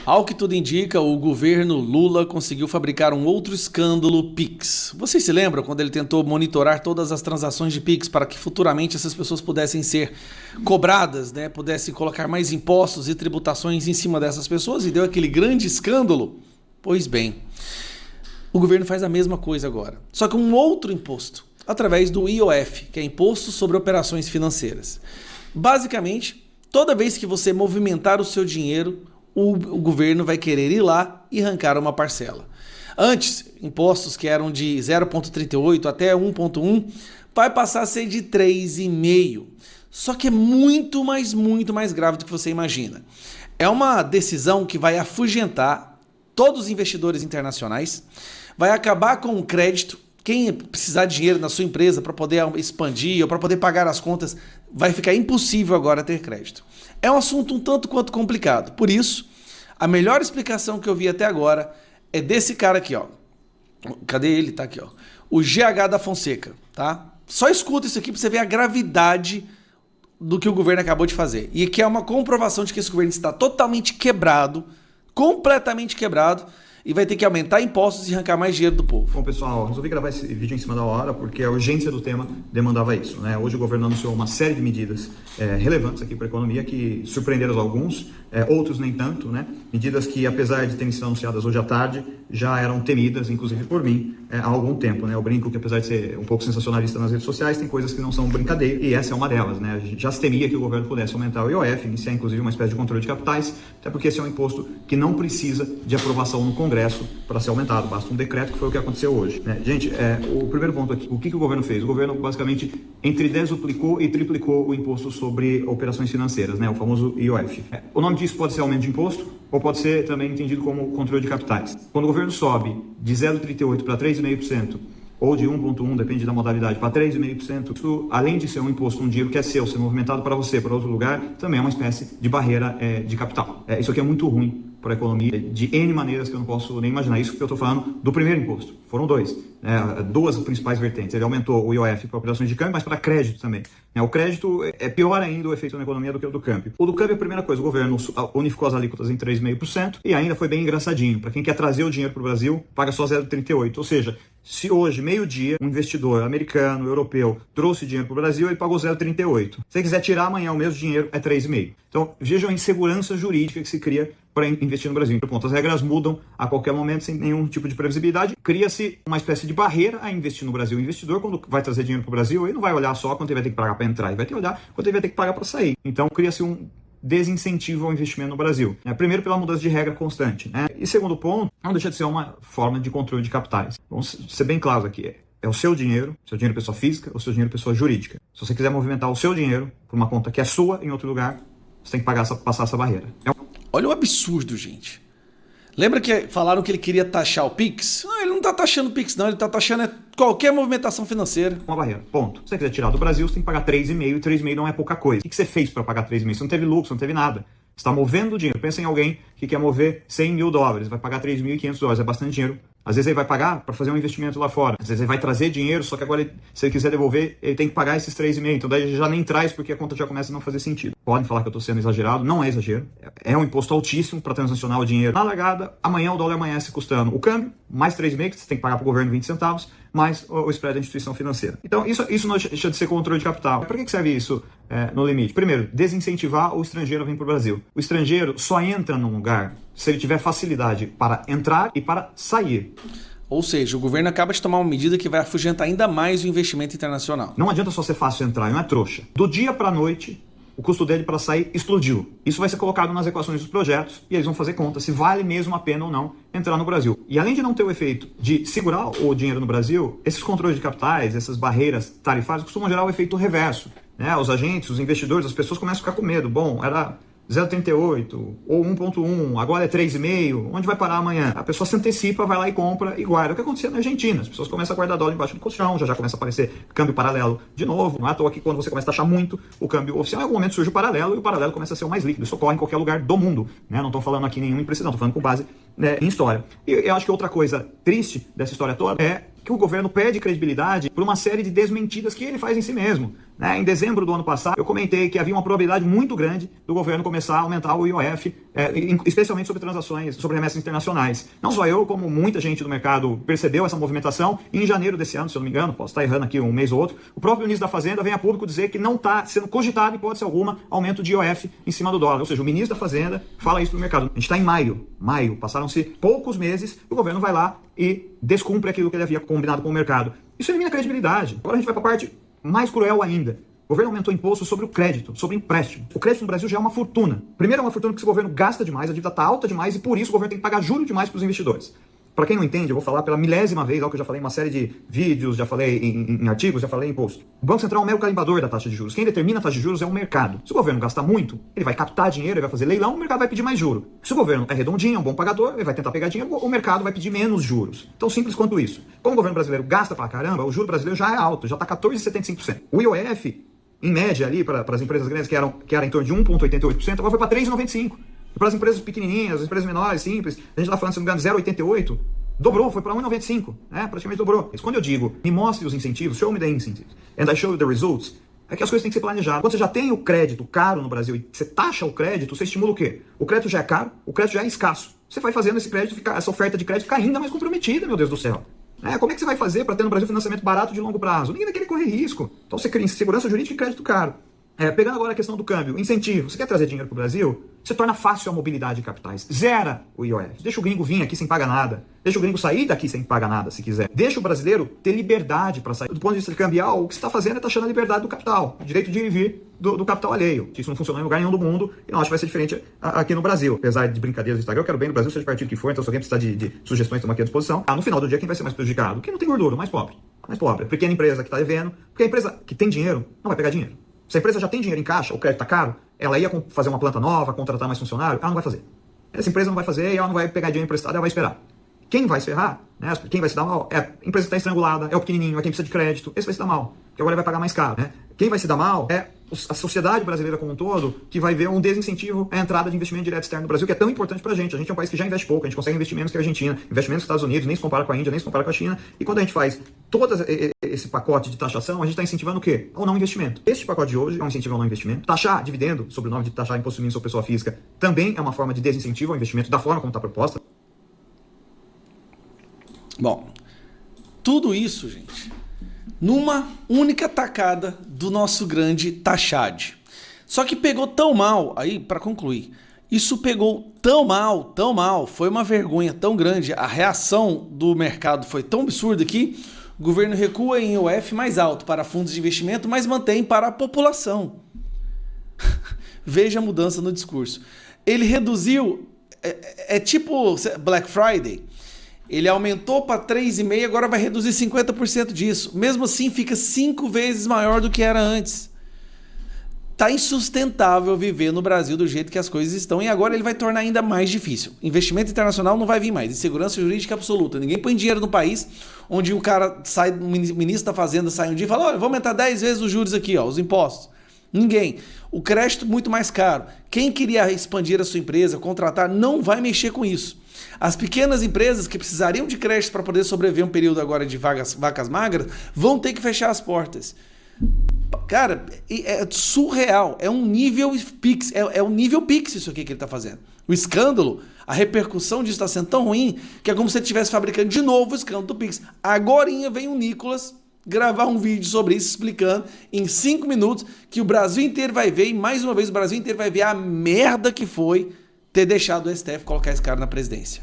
Ao que tudo indica, o governo Lula conseguiu fabricar um outro escândalo Pix. Vocês se lembram quando ele tentou monitorar todas as transações de Pix para que futuramente essas pessoas pudessem ser cobradas, né? Pudessem colocar mais impostos e tributações em cima dessas pessoas e deu aquele grande escândalo? Pois bem, o governo faz a mesma coisa agora, só que um outro imposto, através do IOF, que é Imposto sobre Operações Financeiras. Basicamente, toda vez que você movimentar o seu dinheiro, o governo vai querer ir lá e arrancar uma parcela. Antes, impostos que eram de 0,38 até 1,1 vai passar a ser de 3,5. Só que é muito mais grave do que você imagina. É uma decisão que vai afugentar todos os investidores internacionais, vai acabar com o crédito. Quem precisar de dinheiro na sua empresa para poder expandir ou para poder pagar as contas, vai ficar impossível agora ter crédito. É um assunto um tanto quanto complicado. Por isso, a melhor explicação que eu vi até agora é desse cara aqui, ó. Cadê ele? Tá aqui, ó. O GH da Fonseca, tá? Só escuta isso aqui para você ver a gravidade do que o governo acabou de fazer. E que é uma comprovação de que esse governo está totalmente quebrado, completamente quebrado, e vai ter que aumentar impostos e arrancar mais dinheiro do povo. Bom, pessoal, resolvi gravar esse vídeo em cima da hora porque a urgência do tema demandava isso, né? Hoje o governo anunciou uma série de medidas relevantes aqui para a economia que surpreenderam alguns, outros nem tanto, né? Medidas que, apesar de terem sido anunciadas hoje à tarde, já eram temidas, inclusive por mim, há algum tempo, né? Eu brinco que, apesar de ser um pouco sensacionalista nas redes sociais, tem coisas que não são brincadeira e essa é uma delas, né? A gente já se temia que o governo pudesse aumentar o IOF, iniciar inclusive uma espécie de controle de capitais, até porque esse é um imposto que não precisa de aprovação no Congresso para ser aumentado, basta um decreto, que foi o que aconteceu hoje, né? Gente, o primeiro ponto aqui, o que o governo fez? O governo basicamente entre duplicou e triplicou o imposto sobre operações financeiras, né? O famoso IOF. O nome disso pode ser aumento de imposto ou pode ser também entendido como controle de capitais. Quando o governo sobe de 0,38 para 3,5%, ou de 1,1, depende da modalidade, para 3,5%, isso, além de ser um imposto, um dinheiro que é seu, ser movimentado para você, para outro lugar, também é uma espécie de barreira de capital. Isso aqui é muito ruim para a economia, de N maneiras que eu não posso nem imaginar. Isso que eu estou falando do primeiro imposto. Foram duas principais vertentes. Ele aumentou o IOF para operações de câmbio, mas para crédito também. O crédito é pior ainda o efeito na economia do que o do câmbio. O do câmbio, a primeira coisa, o governo unificou as alíquotas em 3,5% e ainda foi bem engraçadinho. Para quem quer trazer o dinheiro para o Brasil, paga só 0,38. Ou seja, se hoje, meio-dia, um investidor americano, europeu, trouxe dinheiro para o Brasil, ele pagou 0,38. Se ele quiser tirar amanhã o mesmo dinheiro, é 3,5. Então, vejam a insegurança jurídica que se cria para investir no Brasil. As regras mudam a qualquer momento sem nenhum tipo de previsibilidade. Cria-se uma espécie de barreira a investir no Brasil. O investidor, quando vai trazer dinheiro para o Brasil, ele não vai olhar só quanto ele vai ter que pagar para entrar, ele vai ter que olhar quanto ele vai ter que pagar para sair. Então, cria-se um desincentivo ao investimento no Brasil. Primeiro, pela mudança de regra constante, né? E segundo ponto, não deixa de ser uma forma de controle de capitais. Vamos ser bem claros aqui. É o seu dinheiro pessoa física, ou seu dinheiro pessoa jurídica. Se você quiser movimentar o seu dinheiro por uma conta que é sua em outro lugar, você tem que passar essa barreira. Olha o absurdo, gente. Lembra que falaram que ele queria taxar o Pix? Não, ele não está taxando o Pix, não. Ele está taxando qualquer movimentação financeira. Uma barreira, ponto. Se você quiser tirar do Brasil, você tem que pagar 3,5, e 3,5 não é pouca coisa. O que você fez para pagar 3,5? Você não teve lucro, você não teve nada. Você está movendo dinheiro. Pensa em alguém que quer mover 100 mil dólares, vai pagar 3.500 dólares, é bastante dinheiro. Às vezes ele vai pagar para fazer um investimento lá fora. Às vezes ele vai trazer dinheiro, só que agora, se ele quiser devolver, ele tem que pagar esses 3,5. Então daí ele já nem traz porque a conta já começa a não fazer sentido. Podem falar que eu estou sendo exagerado, não é exagero. É um imposto altíssimo para transacionar o dinheiro. Na largada, amanhã o dólar amanhece custando o câmbio, mais 3,5, que você tem que pagar para o governo 20 centavos, mais o spread da instituição financeira. Então isso não deixa de ser controle de capital. Para que serve isso no limite? Primeiro, desincentivar o estrangeiro a vir para o Brasil. O estrangeiro só entra num lugar se ele tiver facilidade para entrar e para sair. Ou seja, o governo acaba de tomar uma medida que vai afugentar ainda mais o investimento internacional. Não adianta só ser fácil entrar, não é trouxa. Do dia para a noite, o custo dele para sair explodiu. Isso vai ser colocado nas equações dos projetos e eles vão fazer conta se vale mesmo a pena ou não entrar no Brasil. E além de não ter o efeito de segurar o dinheiro no Brasil, esses controles de capitais, essas barreiras tarifárias costumam gerar o efeito reverso. Os agentes, os investidores, as pessoas começam a ficar com medo. Bom, era 0,38 ou 1,1, agora é 3,5, onde vai parar amanhã? A pessoa se antecipa, vai lá e compra e guarda. O que aconteceu na Argentina? As pessoas começam a guardar dólar embaixo do colchão, já começa a aparecer câmbio paralelo de novo. Não é à toa que quando você começa a taxar muito o câmbio oficial, em algum momento surge o paralelo e o paralelo começa a ser o mais líquido. Isso ocorre em qualquer lugar do mundo. Não estou falando aqui nenhuma imprecisão, estou falando com base em história. E eu acho que outra coisa triste dessa história toda é que o governo perde credibilidade por uma série de desmentidas que ele faz em si mesmo. Em dezembro do ano passado, eu comentei que havia uma probabilidade muito grande do governo começar a aumentar o IOF especialmente sobre transações, sobre remessas internacionais. Não só eu, como muita gente do mercado percebeu essa movimentação. E em janeiro desse ano, se eu não me engano, posso estar errando aqui um mês ou outro, o próprio ministro da Fazenda vem a público dizer que não está sendo cogitado, em hipótese alguma, aumento de IOF em cima do dólar. Ou seja, o ministro da Fazenda fala isso para o mercado. A gente está em maio, passaram-se poucos meses, e o governo vai lá e descumpre aquilo que ele havia combinado com o mercado. Isso elimina a credibilidade. Agora a gente vai para a parte mais cruel ainda. O governo aumentou imposto sobre o crédito, sobre empréstimo. O crédito no Brasil já é uma fortuna. Primeiro, é uma fortuna porque esse governo gasta demais, a dívida está alta demais e por isso o governo tem que pagar juros demais para os investidores. Para quem não entende, eu vou falar pela milésima vez, algo que eu já falei em uma série de vídeos, já falei em artigos, já falei em post. O Banco Central é um mero carimbador da taxa de juros. Quem determina a taxa de juros é o mercado. Se o governo gastar muito, ele vai captar dinheiro, ele vai fazer leilão, o mercado vai pedir mais juros. Se o governo é redondinho, é um bom pagador, ele vai tentar pegar dinheiro, o mercado vai pedir menos juros. Tão simples quanto isso. Como o governo brasileiro gasta pra caramba, o juro brasileiro já é alto, já está 14,75%. O IOF, em média ali, para as empresas grandes, que era em torno de 1,88%, agora foi para 3,95%. E para as empresas pequenininhas, as empresas menores, simples, a gente está falando, se não me engano, 0,88%. Dobrou, foi para 1,95, né? Praticamente dobrou. Mas quando eu digo, me mostre os incentivos, show me the incentives, and I show you the results, é que as coisas têm que ser planejadas. Quando você já tem o crédito caro no Brasil e você taxa o crédito, você estimula o quê? O crédito já é caro, o crédito já é escasso. Você vai fazendo esse crédito, essa oferta de crédito ficar ainda mais comprometida, meu Deus do céu. Como é que você vai fazer para ter no Brasil financiamento barato de longo prazo? Ninguém vai querer correr risco. Então você cria insegurança jurídica e crédito caro. Pegando agora a questão do câmbio, incentivo. Você quer trazer dinheiro para o Brasil? Você torna fácil a mobilidade de capitais. Zera o IOF. Deixa o gringo vir aqui sem pagar nada. Deixa o gringo sair daqui sem pagar nada, se quiser. Deixa o brasileiro ter liberdade para sair. Do ponto de vista cambial, o que você está fazendo é taxando a liberdade do capital. O direito de ir e vir do capital alheio. Isso não funcionou em lugar nenhum do mundo e não acho que vai ser diferente aqui no Brasil. Apesar de brincadeiras do Instagram, eu quero bem no Brasil, seja de partido que for, então se alguém precisar de sugestões, estamos aqui à disposição. No final do dia, quem vai ser mais prejudicado? Quem não tem gordura, o mais pobre. Mais pobre. Pequena empresa que está devendo. Porque a empresa que tem dinheiro não vai pegar dinheiro. Se a empresa já tem dinheiro em caixa, o crédito está caro, ela ia fazer uma planta nova, contratar mais funcionário, ela não vai fazer. Essa empresa não vai fazer e ela não vai pegar dinheiro emprestado, ela vai esperar. Quem vai se ferrar, né? Quem vai se dar mal, é a empresa que está estrangulada, é o pequenininho, é quem precisa de crédito, esse vai se dar mal, porque agora ele vai pagar mais caro. Né? Quem vai se dar mal é a sociedade brasileira como um todo, que vai ver um desincentivo à entrada de investimento direto externo no Brasil, que é tão importante pra gente. A gente é um país que já investe pouco, a gente consegue investir menos que a Argentina, investe menos que os Estados Unidos, nem se compara com a Índia, nem se compara com a China. E quando a gente faz todo esse pacote de taxação, a gente está incentivando o quê? O não investimento. Este pacote de hoje é um incentivo ao não investimento. Taxar dividendo, sob o nome de taxar imposto mínimo sobre pessoa física, também é uma forma de desincentivo ao investimento, da forma como está proposta. Bom, tudo isso, gente, numa única tacada do nosso grande Taxade. Só que pegou tão mal, aí para concluir, isso pegou tão mal, foi uma vergonha tão grande, a reação do mercado foi tão absurda que o governo recua em IOF mais alto para fundos de investimento, mas mantém para a população. Veja a mudança no discurso. Ele reduziu, é tipo Black Friday. Ele aumentou para 3,5%, agora vai reduzir 50% disso. Mesmo assim, fica 5 vezes maior do que era antes. Tá insustentável viver no Brasil do jeito que as coisas estão e agora ele vai tornar ainda mais difícil. Investimento internacional não vai vir mais, insegurança jurídica absoluta. Ninguém põe dinheiro no país onde o cara sai, o ministro da Fazenda sai um dia e fala: olha, vou aumentar 10 vezes os juros aqui, ó, os impostos. Ninguém. O crédito muito mais caro. Quem queria expandir a sua empresa, contratar, não vai mexer com isso. As pequenas empresas que precisariam de crédito para poder sobreviver um período agora de vacas magras vão ter que fechar as portas. Cara, é surreal. É um nível Pix. É um nível Pix isso aqui que ele está fazendo. O escândalo, a repercussão disso está sendo tão ruim que é como se ele estivesse fabricando de novo o escândalo do Pix. Agorinha vem o Nicolas gravar um vídeo sobre isso, explicando em 5 minutos que o Brasil inteiro vai ver, e mais uma vez o Brasil inteiro vai ver a merda que foi ter deixado o STF colocar esse cara na presidência.